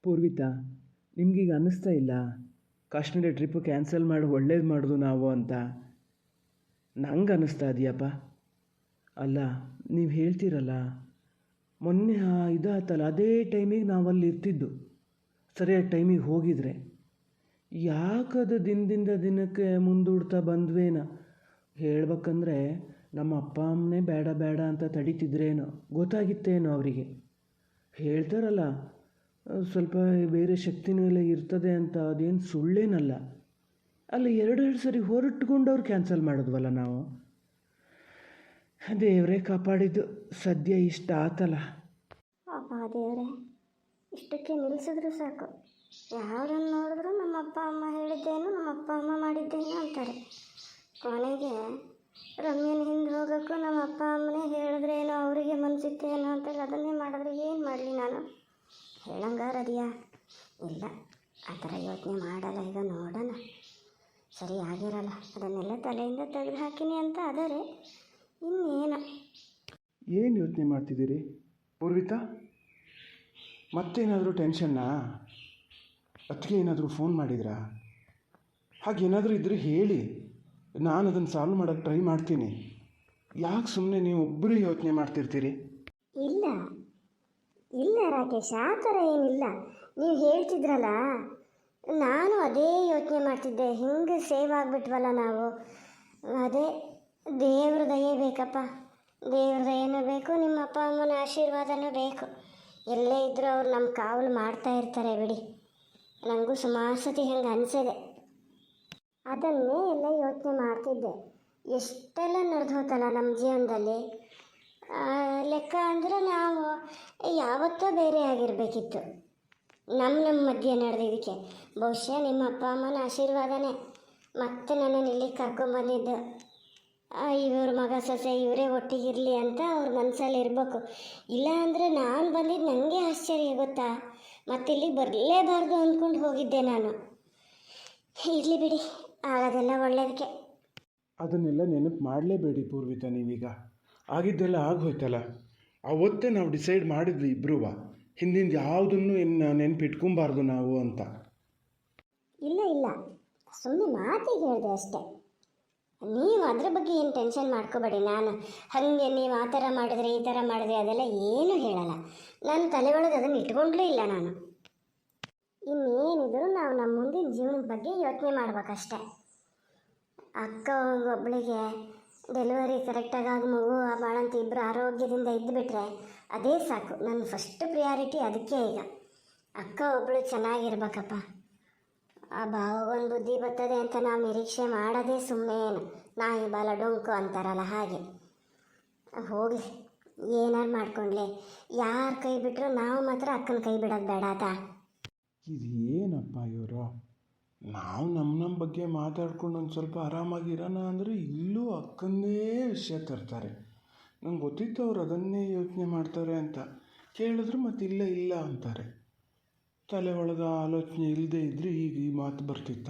ಪೂರ್ವಿತಾ, ನಿಮಗೀಗ ಅನ್ನಿಸ್ತಾ ಇಲ್ಲ Kashmir trip cancel ಮಾಡಿ ಒಳ್ಳೇದು ಮಾಡೋದು ನಾವು ಅಂತ? ನಂಗೆ ಅನ್ನಿಸ್ತಾ ಇದೆಯಪ್ಪ. ಅಲ್ಲ, ನೀವು ಹೇಳ್ತೀರಲ್ಲ, ಮೊನ್ನೆ ಇದಾತಲ್ಲ, ಅದೇ ಟೈಮಿಗೆ ನಾವಲ್ಲಿ ಇರ್ತಿದ್ದು, ಸರಿಯಾದ ಟೈಮಿಗೆ ಹೋಗಿದ್ರೆ. ಯಾಕದು ದಿನದಿಂದ ದಿನಕ್ಕೆ ಮುಂದೂಡ್ತಾ ಬಂದ್ವೇನೋ. ಹೇಳ್ಬೇಕಂದ್ರೆ ನಮ್ಮ ಅಪ್ಪ ಅಮ್ಮನೇ ಬೇಡ ಬೇಡ ಅಂತ ತಡೀತಿದ್ರೇನೋ, ಗೊತ್ತಾಗಿತ್ತೇನೋ ಅವರಿಗೆ. ಹೇಳ್ತಾರಲ್ಲ, ಸ್ವಲ್ಪ ಬೇರೆ ಶಕ್ತಿನೂ ಎಲ್ಲ ಇರ್ತದೆ ಅಂತ, ಅದೇನು ಸುಳ್ಳೇನಲ್ಲ. ಅಲ್ಲಿ ಎರಡೆರಡು ಸರಿ ಹೊರಟ್ಕೊಂಡು ಅವ್ರು ಕ್ಯಾನ್ಸಲ್ ಮಾಡಿದ್ವಲ್ಲ ನಾವು. ದೇವರೇ ಕಾಪಾಡಿದ್ದು, ಸದ್ಯ ಇಷ್ಟ ಆತಲ್ಲ. ಅಪ್ಪ ದೇವರೇ, ಇಷ್ಟಕ್ಕೆ ನಿಲ್ಲಿಸಿದ್ರು ಸಾಕು. ಯಾರನ್ನು ನೋಡಿದ್ರು ನಮ್ಮ ಅಪ್ಪ ಅಮ್ಮ ಹೇಳಿದ್ದೇನು, ನಮ್ಮ ಅಪ್ಪ ಅಮ್ಮ ಮಾಡಿದ್ದೇನು ಅಂತಾರೆ. ಕೊನೆಗೆ ರಮ್ಯನ ಹಿಂದೆ ಹೋಗೋಕ್ಕೂ ನಮ್ಮ ಅಪ್ಪ ಅಮ್ಮನೇ ಹೇಳಿದ್ರೇನೋ, ಅವರಿಗೆ ಮನಸ್ಸಿತ್ತೇನೋ ಅಂತೇಳಿ ಅದನ್ನೇ ಮಾಡಿದ್ರೆ ಏನು ಮಾಡಲಿ ನಾನು? ಹೇಳಂಗಾರದಿಯಾ? ಇಲ್ಲ, ಆ ಥರ ಯೋಚನೆ ಮಾಡಲ್ಲ. ಈಗ ನೋಡೋಣ, ಸರಿ ಆಗಿರಲ್ಲ, ಅದನ್ನೆಲ್ಲ ತಲೆಯಿಂದ ತೆಗೆದು ಹಾಕಿನಿ ಅಂತ ಆದರೆ ಇನ್ನೇನು. ಏನು ಯೋಚನೆ ಮಾಡ್ತಿದ್ದೀರಿ ಪೂರ್ವಿತಾ? ಮತ್ತೇನಾದರೂ ಟೆನ್ಷನ್ನಾ? ಅದಕ್ಕೆ ಏನಾದರೂ ಫೋನ್ ಮಾಡಿದ್ರಾ? ಹಾಗೇನಾದರೂ ಇದ್ದರೆ ಹೇಳಿ, ನಾನು ಅದನ್ನು ಸಾಲ್ವ್ ಮಾಡೋಕ್ಕೆ ಟ್ರೈ ಮಾಡ್ತೀನಿ. ಯಾಕೆ ಸುಮ್ಮನೆ ನೀವು ಒಬ್ಬರೇ ಯೋಚನೆ ಮಾಡ್ತಿರ್ತೀರಿ? ಇಲ್ಲ ಇಲ್ಲ ರಾಕೇಶ್, ಆ ಥರ ಏನಿಲ್ಲ. ನೀವು ಹೇಳ್ತಿದ್ರಲ್ಲ, ನಾನು ಅದೇ ಯೋಚನೆ ಮಾಡ್ತಿದ್ದೆ. ಹಿಂಗೆ ಸೇವ್ ಆಗಿಬಿಟ್ವಲ್ಲ ನಾವು. ಅದೇ ದೇವ್ರ ದಯೆ ಬೇಕಪ್ಪ, ದೇವ್ರ ದಯೆನೂ ಬೇಕು, ನಿಮ್ಮ ಅಪ್ಪ ಅಮ್ಮನ ಆಶೀರ್ವಾದನೂ ಬೇಕು. ಎಲ್ಲೇ ಇದ್ದರೂ ಅವ್ರು ನಮ್ಮ ಕಾವಲು ಮಾಡ್ತಾ ಇರ್ತಾರೆ ಬಿಡಿ. ನನಗೂ ಸುಮಾರು ಸತಿ ಹಂಗೆ ಅನಿಸಿದೆ. ಅದನ್ನೇ ಎಲ್ಲ ಯೋಚನೆ ಮಾಡ್ತಿದ್ದೆ. ಎಷ್ಟೆಲ್ಲ ನಡೆದು ಹೋತಲ್ಲ ನಮ್ಮ ಜೀವನದಲ್ಲಿ. ಲೆಕ್ಕ ಅಂದರೆ ನಾವು ಯಾವತ್ತೋ ಬೇರೆ ಆಗಿರಬೇಕಿತ್ತು. ನಮ್ಮ ಮಧ್ಯೆ ನಡೆದಿದ್ದಕ್ಕೆ ಬಹುಶಃ ನಿಮ್ಮ ಅಪ್ಪ ಅಮ್ಮನ ಆಶೀರ್ವಾದನೇ ಮತ್ತೆ ನನ್ನನ್ನು ಇಲ್ಲಿಗೆ ಕರ್ಕೊಂಬಂದಿದ್ದು. ಇವ್ರ ಮಗ ಸೊಸೆ ಇವರೇ ಒಟ್ಟಿಗಿರಲಿ ಅಂತ ಅವ್ರ ಮನಸ್ಸಲ್ಲಿ ಇರಬೇಕು. ಇಲ್ಲ ಅಂದರೆ ನಾನು ಬಂದಿದ್ದು ನನಗೆ ಆಶ್ಚರ್ಯ, ಗೊತ್ತಾ? ಮತ್ತೆ ಇಲ್ಲಿಗೆ ಬರಲೇಬಾರ್ದು ಅಂದ್ಕೊಂಡು ಹೋಗಿದ್ದೆ ನಾನು. ಇರಲಿ ಬಿಡಿ, ಆಗೋದೆಲ್ಲ ಒಳ್ಳೇದಕ್ಕೆ. ಅದನ್ನೆಲ್ಲ ನೆನಪು ಮಾಡಲೇಬೇಡಿ ಪೂರ್ವಿತಾ. ನೀವೀಗ ಆಗಿದ್ದೆಲ್ಲ ಆಗೋಯ್ತಲ್ಲ. ಅವತ್ತೇ ನಾವು ಡಿಸೈಡ್ ಮಾಡಿದ್ವಿ ಇಬ್ಬರೂ, ಹಿಂದಿಂದ ಯಾವುದನ್ನು ನೆನಪಿಟ್ಕೊಬಾರ್ದು ನಾವು ಅಂತ. ಇಲ್ಲ ಇಲ್ಲ, ಸುಮ್ಮನೆ ಮಾತಿಗೆ ಹೇಳಿದೆ ಅಷ್ಟೇ. ನೀವು ಅದ್ರ ಬಗ್ಗೆ ಏನು ಟೆನ್ಷನ್ ಮಾಡ್ಕೋಬೇಡಿ. ನಾನು ಹಾಗೆ ನೀವು ಆ ಥರ ಮಾಡಿದ್ರೆ ಈ ಥರ ಮಾಡಿದ್ರೆ ಅದೆಲ್ಲ ಏನೂ ಹೇಳಲ್ಲ. ನಾನು ತಲೆ ಒಳಗೆ ಅದನ್ನು ಇಟ್ಕೊಂಡ್ಲೂ ಇಲ್ಲ ನಾನು. ಇನ್ನೇನಿದ್ರು ನಾವು ನಮ್ಮ ಮುಂದಿನ ಜೀವನದ ಬಗ್ಗೆ ಯೋಚನೆ ಮಾಡ್ಬೇಕಷ್ಟೆ. ಅಕ್ಕ ಒಬ್ಬಳಿಗೆ ಡೆಲಿವರಿ ಕರೆಕ್ಟಾಗಿ ಮಗು ಬಾಳಂತ ಇಬ್ಬರು ಆರೋಗ್ಯದಿಂದ ಇದ್ದುಬಿಟ್ರೆ ಅದೇ ಸಾಕು. ನನ್ನ ಫಸ್ಟ್ ಪ್ರಿಯಾರಿಟಿ ಅದಕ್ಕೆ. ಈಗ ಅಕ್ಕ ಒಬ್ಬಳು ಚೆನ್ನಾಗಿರ್ಬೇಕಪ್ಪ. ಆ ಭಾವಗೊಂದು ಬುದ್ಧಿ ಬರ್ತದೆ ಅಂತ ನಾವು ನಿರೀಕ್ಷೆ ಮಾಡೋದೇ ಸುಮ್ಮನೆ ನಾಯಿ ಬಾಲ ಡೊಂಕು ಅಂತಾರಲ್ಲ ಹಾಗೆ. ಹೋಗಲಿ, ಏನಾರು ಮಾಡ್ಕೊಂಡ್ಲಿ, ಯಾರು ಕೈ ಬಿಟ್ಟರು ನಾವು ಮಾತ್ರ ಅಕ್ಕನ ಕೈ ಬಿಡೋದು ಬೇಡ ಆತ. ಇದು ಏನಪ್ಪ ಇವರು? ನಾವು ನಮ್ಮ ಬಗ್ಗೆ ಮಾತಾಡ್ಕೊಂಡು ಒಂದು ಸ್ವಲ್ಪ ಆರಾಮಾಗಿರೋಣ ಅಂದರೆ ಇಲ್ಲೂ ಅಕ್ಕಂದೇ ವಿಷಯ ತರ್ತಾರೆ. ನಂಗೆ ಗೊತ್ತಿತ್ತು ಅವ್ರು ಅದನ್ನೇ ಯೋಚನೆ ಮಾಡ್ತಾರೆ ಅಂತ. ಕೇಳಿದ್ರು ಮತ್ತೆ ಇಲ್ಲ ಇಲ್ಲ ಅಂತಾರೆ. ತಲೆ ಒಳಗೆ ಆಲೋಚನೆ ಇಲ್ಲದೆ ಇದ್ದರೆ ಈಗ ಈ ಮಾತು ಬರ್ತಿತ್ತ?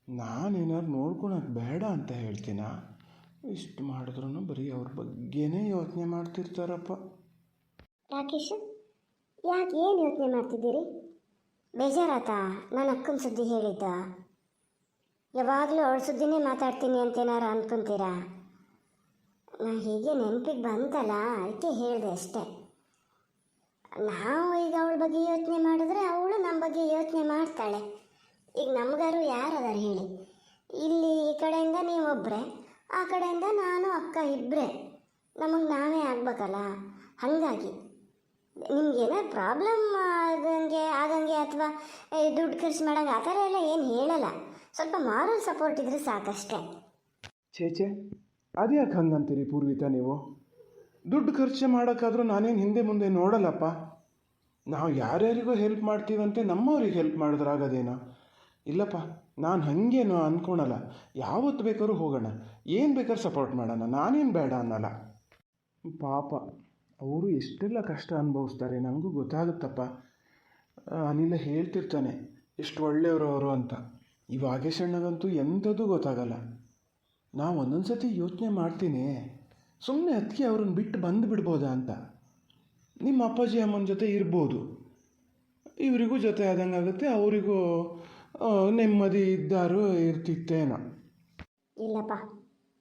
ನಾನೇನಾದ್ರು ನೋಡ್ಕೊಳಕ್ಕೆ ಬೇಡ ಅಂತ ಹೇಳ್ತೀನ? ಇಷ್ಟು ಮಾಡಿದ್ರೂ ಬರೀ ಅವ್ರ ಬಗ್ಗೆನೇ ಯೋಚನೆ ಮಾಡ್ತಿರ್ತಾರಪ್ಪ. ರಾಕೇಶ್, ಯಾಕೆ ಏನು ಯೋಚನೆ ಮಾಡ್ತಿದ್ದೀರಿ? ಬೇಜಾರಾತಾ ನಾನು ಅಕ್ಕನ ಸುದ್ದಿ ಹೇಳಿದ್ದ? ಯಾವಾಗಲೂ ಅವಳ ಸುದ್ದಿನೇ ಮಾತಾಡ್ತೀನಿ ಅಂತೇನಾರು ಅಂದ್ಕೊತೀರಾ? ನಾನು ಹೀಗೆ ನೆನಪಿಗೆ ಬಂತಲ್ಲ ಅದಕ್ಕೆ ಹೇಳಿದೆ ಅಷ್ಟೇ. ನಾವು ಈಗ ಅವಳ ಬಗ್ಗೆ ಯೋಚನೆ ಮಾಡಿದ್ರೆ ಅವಳು ನಮ್ಮ ಬಗ್ಗೆ ಯೋಚನೆ ಮಾಡ್ತಾಳೆ. ಈಗ ನಮಗಾರು ಯಾರದಾರು ಹೇಳಿ? ಇಲ್ಲಿ ಈ ಕಡೆಯಿಂದ ನೀವೊಬ್ಬರೇ, ಆ ಕಡೆಯಿಂದ ನಾನು ಅಕ್ಕ ಇಬ್ಬರೇ. ನಮಗೆ ನಾವೇ ಆಗ್ಬೇಕಲ್ಲ. ಹಾಗಾಗಿ ನಿಮ್ಗೇನಾದ್ರು ಪ್ರಾಬ್ಲಮ್ ಆಗಂಗೆ ಅಥವಾ ದುಡ್ಡು ಖರ್ಚು ಮಾಡೋಂಗೆ ಆ ಥರ ಎಲ್ಲ ಏನು ಹೇಳಲ್ಲ. ಸ್ವಲ್ಪ ಮಾರಲ್ ಸಪೋರ್ಟ್ ಇದ್ರೆ ಸಾಕಷ್ಟೇ. ಛೇ, ಅದ್ಯಾಕೆ ಹಂಗಂತೀರಿ ಪೂರ್ವಿತಾ ನೀವು? ದುಡ್ಡು ಖರ್ಚು ಮಾಡೋಕ್ಕಾದ್ರೂ ನಾನೇನು ಹಿಂದೆ ಮುಂದೆ ನೋಡಲ್ಲಪ್ಪ. ನಾವು ಯಾರ್ಯಾರಿಗೂ ಹೆಲ್ಪ್ ಮಾಡ್ತೀವಂತೆ ನಮ್ಮವ್ರಿಗೆ ಹೆಲ್ಪ್ ಮಾಡಿದ್ರಾಗದೇನೋ? ಇಲ್ಲಪ್ಪ, ನಾನು ಹಾಗೇನೋ ಅಂದ್ಕೊಳಲ್ಲ. ಯಾವತ್ತು ಬೇಕಾದ್ರೂ ಹೋಗೋಣ, ಏನು ಬೇಕಾದ್ರೂ ಸಪೋರ್ಟ್ ಮಾಡೋಣ, ನಾನೇನು ಬೇಡ ಅನ್ನಲ್ಲ. ಪಾಪ ಅವರು ಎಷ್ಟೆಲ್ಲ ಕಷ್ಟ ಅನುಭವಿಸ್ತಾರೆ ನನಗೂ ಗೊತ್ತಾಗುತ್ತಪ್ಪ. ಅನಿಲ ಹೇಳ್ತಿರ್ತಾನೆ ಎಷ್ಟು ಒಳ್ಳೆಯವರು ಅವರು ಅಂತ. ಈ ವಾಗೇಶಣ್ಣಗಂತೂ ಎಂಥದ್ದು ಗೊತ್ತಾಗಲ್ಲ. ನಾವು ಒಂದೊಂದು ಸತಿ ಯೋಚನೆ ಮಾಡ್ತೀನಿ, ಸುಮ್ಮನೆ ಅದಕ್ಕೆ ಅವ್ರನ್ನ ಬಿಟ್ಟು ಬಂದು ಬಿಡ್ಬೋದಾ ಅಂತ. ನಿಮ್ಮ ಅಪ್ಪಾಜಿ ಅಮ್ಮನ ಜೊತೆ ಇರ್ಬೋದು, ಇವರಿಗೂ ಜೊತೆ ಆದಂಗೆ ಆಗುತ್ತೆ, ಅವರಿಗೂ ನೆಮ್ಮದಿ ಇದ್ದಾರು ಇರ್ತಿತ್ತೇನೋ. ಇಲ್ಲಪ್ಪ,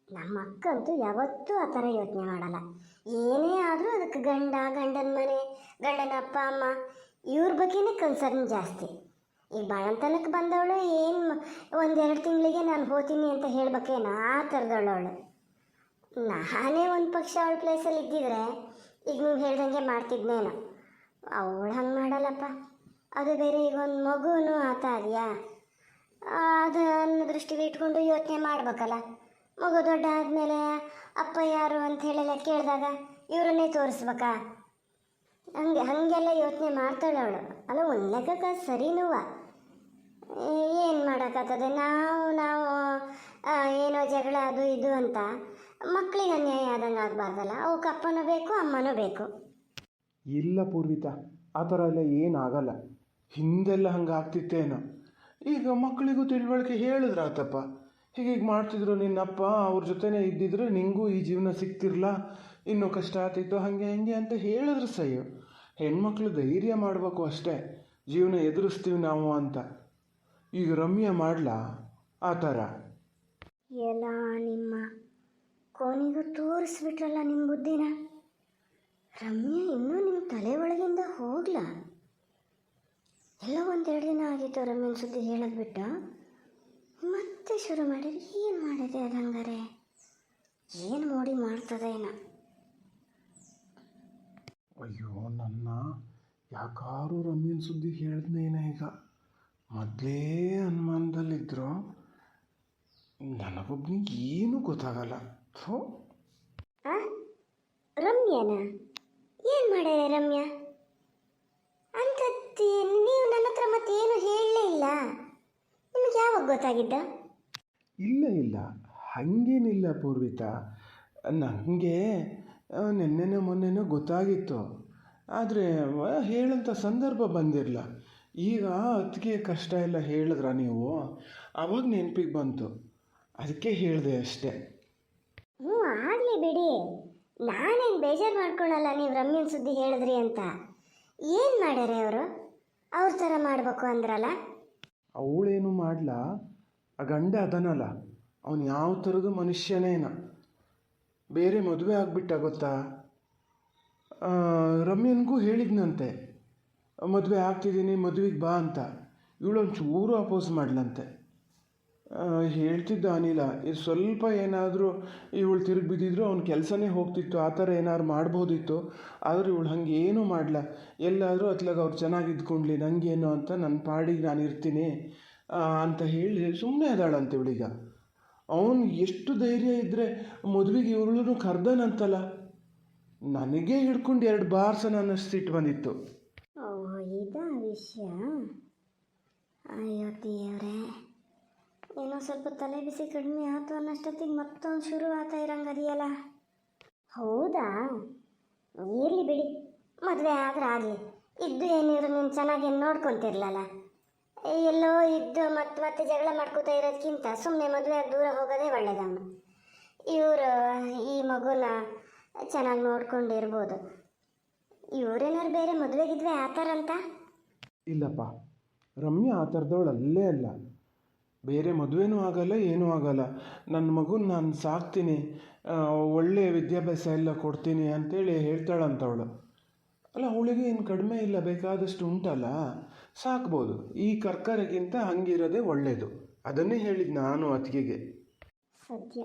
ನಮ್ಮ ಅಕ್ಕಂತೂ ಯಾವತ್ತೂ ಆ ಥರ ಯೋಚನೆ ಮಾಡಲ್ಲ. ಏನೇ ಆದರೂ ಅದಕ್ಕೆ ಗಂಡನ ಮನೆ, ಗಂಡನ ಅಪ್ಪ ಅಮ್ಮ ಇವ್ರ ಬಗ್ಗೆನೇ ಕನ್ಸರ್ನ್ ಜಾಸ್ತಿ. ಈಗ ಬಾಳಂತನಕ್ಕೆ ಬಂದವಳು ಏನು 1-2 ತಿಂಗಳಿಗೆ ನಾನು ಹೋಗ್ತೀನಿ ಅಂತ ಹೇಳ್ಬೇಕೇನೋ ಆ ಥರದವಳು. ನಾನೇ ಒಂದು ಪಕ್ಷ ಅವಳ ಪ್ಲೇಸಲ್ಲಿ ಇದ್ದಿದ್ರೆ ಈಗ ನೀವು ಹೇಳ್ದಂಗೆ ಮಾಡ್ತಿದ್ನೇನೋ. ಅವಳು ಹಂಗೆ ಮಾಡಲ್ಲಪ್ಪ. ಅದು ಬೇರೆ, ಈಗ ಒಂದು ಮಗುನೂ ಆತ ಅದೆಯಾ, ಅದನ್ನು ದೃಷ್ಟಿಗೆ ಇಟ್ಕೊಂಡು ಯೋಚನೆ ಮಾಡ್ಬೇಕಲ್ಲ. ಮಗು ದೊಡ್ಡ ಆದಮೇಲೆ ಅಪ್ಪ ಯಾರು ಅಂತ ಹೇಳೆಲ್ಲ ಕೇಳಿದಾಗ ಇವರನ್ನೇ ತೋರಿಸ್ಬೇಕಾ? ಹಾಗೆಲ್ಲ ಯೋಚನೆ ಮಾಡ್ತಾಳೆ ಅವಳು. ಅಲ್ಲ, ಒಂದು ಲೆಕ್ಕಕ್ಕೆ ಸರಿನೂ. ಏನು ಮಾಡೋಕ್ಕಾಗ್ತದೆ? ನಾವು ಏನೋ ಜಗಳ ಅದು ಇದು ಅಂತ ಮಕ್ಕಳಿಗೆ ಅನ್ಯಾಯ ಆದಂಗೆ ಆಗಬಾರ್ದಲ್ಲ. ಅವಕ್ಕೆ ಅಪ್ಪನೂ ಬೇಕು, ಅಮ್ಮನೂ ಬೇಕು. ಇಲ್ಲ ಪೂರ್ವಿತ, ಆ ಥರ ಎಲ್ಲ ಏನಾಗಲ್ಲ. ಹಿಂದೆಲ್ಲ ಹಂಗೆ ಆಗ್ತಿತ್ತೇನೋ. ಈಗ ಮಕ್ಕಳಿಗೂ ತಿಳುವಳಿಕೆ ಹೇಳಿದ್ರಾತಪ್ಪ. ಹೀಗೀಗೆ ಮಾಡ್ತಿದ್ರು ನಿನ್ನಪ್ಪ, ಅವ್ರ ಜೊತೆನೇ ಇದ್ದಿದ್ರೆ ನಿಂಗೂ ಈ ಜೀವನ ಸಿಗ್ತಿರ್ಲ, ಇನ್ನೂ ಕಷ್ಟ ಆಗ್ತಿತ್ತು, ಹಾಗೆ ಹಂಗೆ ಅಂತ ಹೇಳಿದ್ರು ಸಹ್ಯು. ಹೆಣ್ಮಕ್ಳು ಧೈರ್ಯ ಮಾಡಬೇಕು ಅಷ್ಟೇ, ಜೀವನ ಎದುರಿಸ್ತೀವಿ ನಾವು ಅಂತ. ಈಗ ರಮ್ಯ ಮಾಡಲಾ ಆ ಥರ? ಎಲ್ಲ ನಿಮ್ಮ ಕೊನೆಗೂ ತೋರಿಸ್ಬಿಟ್ರಲ್ಲ ನಿಮ್ಮ ಬುದ್ಧಿನ. ರಮ್ಯಾ ಇನ್ನೂ ನಿಮ್ಮ ತಲೆ ಒಳಗಿಂದ ಹೋಗ್ಲಾ? ಎಲ್ಲ 1-2 ದಿನ ಆಗಿತ್ತು ರಮ್ಯನ ಸುದ್ದಿ ಹೇಳೋದು ಬಿಟ್ಟು ಮತ್ತೆ ಶುರು ಮಾಡಿದ್ರೆ ಏನು ಮಾಡಿದೆ ಅದು? ಹಂಗಾರೆ ಏನು ಮೋಡಿ ಮಾಡ್ತದೇನೋ. ಅಯ್ಯೋ, ನನ್ನ ಯಾಕಾರು ರಮ್ಯನ ಸುದ್ದಿ ಹೇಳಿದ್ನೇನ. ಈಗ ಮೊದಲೇ ಅನುಮಾನದಲ್ಲಿದ್ದರು, ನನಗೊಬ್ಬನಿಗೆ ಏನೂ ಗೊತ್ತಾಗಲ್ಲ. ರಮ್ಯಾನ ಏನು ಮಾಡ್ಯಾರ? ರಮ್ಯಾ ಅಂತತ್ತಿ ನೀವು ನನ್ನ ಹತ್ರ ಮತ್ತೇನು ಹೇಳಲೇ ಇಲ್ಲ. ನಿಮಗೆ ಯಾವಾಗ ಗೊತ್ತಾಗಿದ್ದ? ಇಲ್ಲ, ಹಾಗೇನಿಲ್ಲ ಪೂರ್ವಿತ. ನನಗೆ ನೆನ್ನೆನೋ ಮೊನ್ನೆನೋ ಗೊತ್ತಾಗಿತ್ತು, ಆದರೆ ಹೇಳೋಂಥ ಸಂದರ್ಭ ಬಂದಿರಲ್ಲ. ಈಗ ಅದಕ್ಕೆ ಕಷ್ಟ ಎಲ್ಲ ಹೇಳಿದ್ರ ನೀವು, ಆವಾಗ ನೆನಪಿಗೆ ಬಂತು, ಅದಕ್ಕೆ ಹೇಳಿದೆ ಅಷ್ಟೇ. ಆಗಲಿ ಬಿಡಿ, ನಾನೇನು ಬೇಜಾರು ಮಾಡ್ಕೊಳ್ಳಲ್ಲ ನೀವು ರಮ್ಯನ ಸುದ್ದಿ ಹೇಳಿದ್ರಿ ಅಂತ. ಏನು ಮಾಡ್ಯಾರ ಅವರು? ಅವ್ರ ಥರ ಮಾಡಬೇಕು ಅಂದ್ರಲ್ಲ. ಅವಳೇನು ಮಾಡಲ, ಆ ಗಂಡ ಅದನಲ್ಲ, ಅವನು ಯಾವ ಥರದ ಮನುಷ್ಯನೇನ. ಬೇರೆ ಮದುವೆ ಆಗಿಬಿಟ್ಟ ಗೊತ್ತಾ. ರಮ್ಯನಿಗೂ ಹೇಳಿದ್ನಂತೆ, ಮದುವೆ ಆಗ್ತಿದ್ದೀನಿ, ಮದುವೆಗೆ ಬಾ ಅಂತ. ಇವಳೊಂಚೂರು ಅಪೋಸ್ ಮಾಡ್ಲಂತೆ. ಹೇಳ್ತಿದ್ದ ಅನಿಲ, ಇದು ಸ್ವಲ್ಪ ಏನಾದರೂ ಇವಳು ತಿರುಗಿ ಬಿದ್ದಿದ್ರು ಅವ್ನ ಕೆಲಸನೇ ಹೋಗ್ತಿತ್ತು, ಆ ಥರ ಏನಾದ್ರು ಮಾಡ್ಬೋದಿತ್ತು. ಆದರೆ ಇವಳು ಹಾಗೆ ಏನೂ ಮಾಡಲ, ಎಲ್ಲಾದರೂ ಅತ್ಲಾಗ ಅವ್ರು ಚೆನ್ನಾಗಿ ಇದ್ಕೊಂಡ್ಲಿ, ನನಗೇನು ಅಂತ ನನ್ನ ಪಾಡಿಗೆ ನಾನು ಇರ್ತೀನಿ ಅಂತ ಹೇಳಿ ಸುಮ್ಮನೆ ಅದಾಳಂತೆ ಇವಳೀಗ. ಅವನು ಎಷ್ಟು ಧೈರ್ಯ ಇದ್ದರೆ ಮದುವೆಗೆ ಇವಳು ಕರ್ದನಂತಲ್ಲ. ನನಗೇ ಹಿಡ್ಕೊಂಡು 2 ಬಾರ್ಸನ ಅನ್ನಿಸ್ತಿಟ್ಟು ಬಂದಿತ್ತು. ಓಹ್, ಇದಾ ವಿಷಯ? ಅಯ್ಯೋ ದೇವ್ರೇ, ಏನೋ ಸ್ವಲ್ಪ ತಲೆ ಬಿಸಿ ಕಡಿಮೆ ಆಯ್ತು ಅನ್ನಷ್ಟೊತ್ತಿಗೆ ಮತ್ತೊಂದು ಶುರು ಆಗ್ತಾ ಇರಂಗದಿಯಲ್ಲ. ಹೌದಾ? ಇರಲಿ ಬಿಡಿ, ಮದುವೆ ಆದ್ರೆ ಆಗಲಿ. ಇದ್ದು ಏನಿದ್ರು ನೀನು ಚೆನ್ನಾಗಿ ನೋಡ್ಕೊತಿರ್ಲಲ್ಲ. ಎಲ್ಲೋ ಇದ್ದು ಮತ್ತೆ ಜಗಳ ಮಾಡ್ಕೋತಾ ಇರೋದಕ್ಕಿಂತ ಸುಮ್ಮನೆ ಮದುವೆ ದೂರ ಹೋಗೋದೇ ಒಳ್ಳೇದಮ್ಮ. ಇವರು ಈ ಮಗುನ ಚೆನ್ನಾಗಿ ನೋಡ್ಕೊಂಡಿರ್ಬೋದು. ಇವರೇನಾರು ಬೇರೆ ಮದುವೆಗಿದ್ವಿ ಆ ಥರ ಅಂತ? ಇಲ್ಲಪ್ಪ, ರಮ್ಯಾ ಆ ಥರದವಳು ಅಲ್ಲೇ ಅಲ್ಲ. ಬೇರೆ ಮದುವೆನೂ ಆಗಲ್ಲ, ಏನೂ ಆಗಲ್ಲ. ನನ್ನ ಮಗುನ ನಾನು ಸಾಕ್ತೀನಿ, ಒಳ್ಳೆಯ ವಿದ್ಯಾಭ್ಯಾಸ ಎಲ್ಲ ಕೊಡ್ತೀನಿ ಅಂತೇಳಿ ಹೇಳ್ತಾಳಂತವಳು. ಅಲ್ಲ, ಅವಳಿಗೆ ಏನು ಕಡಿಮೆ ಇಲ್ಲ, ಬೇಕಾದಷ್ಟು ಉಂಟಲ್ಲ, ಸಾಕ್ಬೋದು. ಈ ಕರ್ಕರಿಗಿಂತ ಹಂಗಿರೋದೇ ಒಳ್ಳೆಯದು. ಅದನ್ನೇ ಹೇಳಿದ್ದು ನಾನು ಅತ್ತಿಗೆಗೆ. ಸದ್ಯ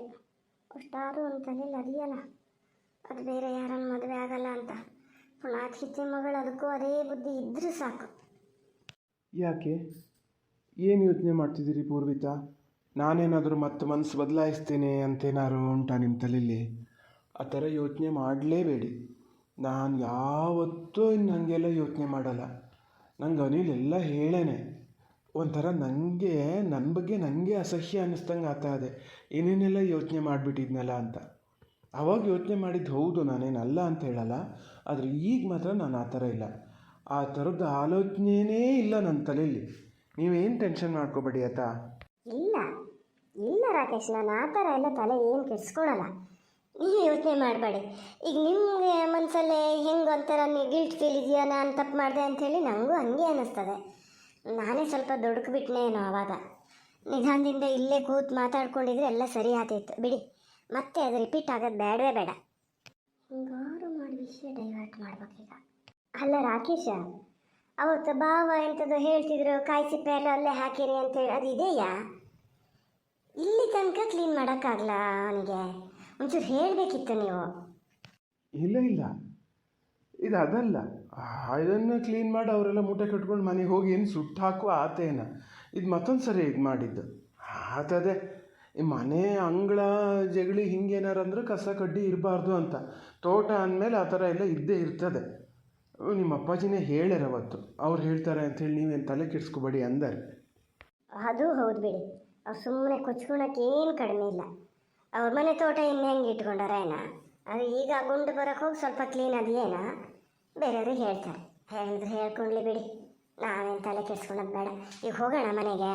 ಅಷ್ಟಾದರೂ ಒಂದು ತಲೆಯಲ್ಲಿ ಅದೆಯಲ್ಲ, ಅದು ಬೇರೆ ಯಾರನ್ನು ಮದುವೆ ಆಗಲ್ಲ ಅಂತ. ಪುನಃ ಚಿಕ್ಕ ಮಗಳು ಅದಕ್ಕೂ ಅದೇ ಬುದ್ಧಿ ಇದ್ದರೂ ಸಾಕು. ಯಾಕೆ, ಏನು ಯೋಚನೆ ಮಾಡ್ತಿದ್ದೀರಿ ಪೂರ್ವಿತ? ನಾನೇನಾದರೂ ಮತ್ತೆ ಮನಸ್ಸು ಬದಲಾಯಿಸ್ತೀನಿ ಅಂತೇನಾದ್ರು ಉಂಟಾ ನಿಮ್ಮ ತಲೆಯಲ್ಲಿ? ಆ ಥರ ಯೋಚನೆ ಮಾಡಲೇಬೇಡಿ. ನಾನು ಯಾವತ್ತೂ ಇನ್ನು ಹಾಗೆಲ್ಲ ಯೋಚನೆ ಮಾಡಲ್ಲ. ನಂಗೆ ಅನಿಲ್ ಎಲ್ಲ ಹೇಳೇನೆ. ಒಂಥರ ನನಗೆ ನನ್ನ ಬಗ್ಗೆ ನನಗೆ ಅಸಹ್ಯ ಅನ್ನಿಸ್ದಂಗೆ ಆಗ್ತಾ ಇದೆ, ಏನೇನೆಲ್ಲ ಯೋಚನೆ ಮಾಡಿಬಿಟ್ಟಿದ್ನಲ್ಲ ಅಂತ. ಆವಾಗ ಯೋಚನೆ ಮಾಡಿದ್ದು ಹೌದು, ನಾನೇನಲ್ಲ ಅಂತ ಹೇಳಲ್ಲ. ಆದರೆ ಈಗ ಮಾತ್ರ ನಾನು ಆ ಥರ ಇಲ್ಲ. ಆ ಥರದ ಆಲೋಚನೆಯೇ ಇಲ್ಲ ನನ್ನ ತಲೆಯಲ್ಲಿ. ನೀವೇನು ಟೆನ್ಷನ್ ಮಾಡ್ಕೋಬೇಡಿ ಆಯ್ತಾ? ಇಲ್ಲ ರಾಕೇಶ್, ನಾನು ಆ ಥರ ಎಲ್ಲ ತಲೆ ಏನು ಕೆಡಿಸ್ಕೊಳಲ್ಲ. ನೀವು ಯೋಚನೆ ಮಾಡಬೇಡಿ. ಈಗ ನಿಮಗೆ ಮನಸ್ಸಲ್ಲೇ ಹೆಂಗೆ ಒಂಥರ ನೀವು ಗಿಲ್ಟ್ ಫೀಲ್ ಇದೆಯಾ, ನಾನು ತಪ್ಪು ಮಾಡಿದೆ ಅಂಥೇಳಿ ನನಗೂ ಹಂಗೆ ಅನ್ನಿಸ್ತದೆ. ನಾನೇ ಸ್ವಲ್ಪ ದುಡುಕ್ಬಿಟ್ನೇನೋ ಆವಾಗ. ನಿಧಾನದಿಂದ ಇಲ್ಲೇ ಕೂತು ಮಾತಾಡ್ಕೊಂಡಿದ್ರೆ ಎಲ್ಲ ಸರಿ ಆತಿತ್ತು ಬಿಡಿ. ಮತ್ತೆ ಅದು ರಿಪೀಟ್ ಆಗೋದು ಬೇಡವೇ ಬೇಡ. ಹಿಂಗಾರು ಮಾಡಿ ವಿಷಯ ಡೈವರ್ಟ್ ಮಾಡ್ಬೇಕೀಗ. ಅಲ್ಲ ರಾಕೇಶ, ಅವತ್ತು ಭಾವ ಎಂಥದ್ದು ಹೇಳ್ತಿದ್ರು, ಕಾಯಿ ಸಿಪ್ಪೆ ಎಲ್ಲ ಅಲ್ಲೇ ಹಾಕಿರಿ ಅಂತೇಳಿ, ಅದು ಇದೆಯಾ? ಇಲ್ಲಿ ತನಕ ಕ್ಲೀನ್ ಮಾಡೋಕ್ಕಾಗಲ್ಲ ಅವನಿಗೆ. ಒಂಚೂರು ಹೇಳಬೇಕಿತ್ತು ನೀವು. ಇಲ್ಲ ಇಲ್ಲ, ಇದು ಅದಲ್ಲ. ಇದನ್ನು ಕ್ಲೀನ್ ಮಾಡಿ ಅವರೆಲ್ಲ ಮೂಟೆ ಕಟ್ಕೊಂಡು ಮನೆಗೆ ಹೋಗಿ ಏನು ಸುಟ್ಟು ಹಾಕುವ ಆತೇನ. ಇದು ಮತ್ತೊಂದು ಸರಿ ಇದು ಮಾಡಿದ್ದು ಆತದೆ. ಈ ಮನೆ ಅಂಗಳ ಜಗಳಿ ಹಿಂಗೇನಾರು ಅಂದ್ರೆ ಕಸ ಕಡ್ಡಿ ಇರಬಾರ್ದು ಅಂತ. ತೋಟ ಅಂದಮೇಲೆ ಆ ಥರ ಎಲ್ಲ ಇದ್ದೇ ಇರ್ತದೆ. ನಿಮ್ಮ ಅಪ್ಪಾಜಿನೇ ಹೇಳ್ಯಾರ ಅವತ್ತು, ಅವ್ರು ಹೇಳ್ತಾರೆ ಅಂಥೇಳಿ ನೀವೇನು ತಲೆ ಕೆಡಿಸ್ಕೊಬೇಡಿ ಅಂದಾರೆ. ಅದು ಹೌದು ಬಿಡಿ. ಅವ್ರು ಸುಮ್ಮನೆ ಕೊಚ್ಕೊಳಕ್ಕೆ ಏನು ಕಡಿಮೆ ಇಲ್ಲ. ಅವ್ರ ಮನೆ ತೋಟ ಇನ್ನು ಹೆಂಗೆ ಇಟ್ಕೊಂಡಾರೇನ, ಅದು ಈಗ ಗುಂಡು ಬರೋಕ್ಕೆ ಹೋಗಿ ಸ್ವಲ್ಪ ಕ್ಲೀನ್ ಅದೇನ, ಬೇರೆಯವ್ರಿಗೆ ಹೇಳ್ತಾರೆ. ಹೇಳಿದ್ರೆ ಹೇಳ್ಕೊಂಡ್ಲಿ ಬಿಡಿ, ನಾವೇನು ತಲೆ ಕೆಡ್ಸ್ಕೊಳೋದು ಬೇಡ. ಈಗ ಹೋಗೋಣ ಮನೆಗೆ.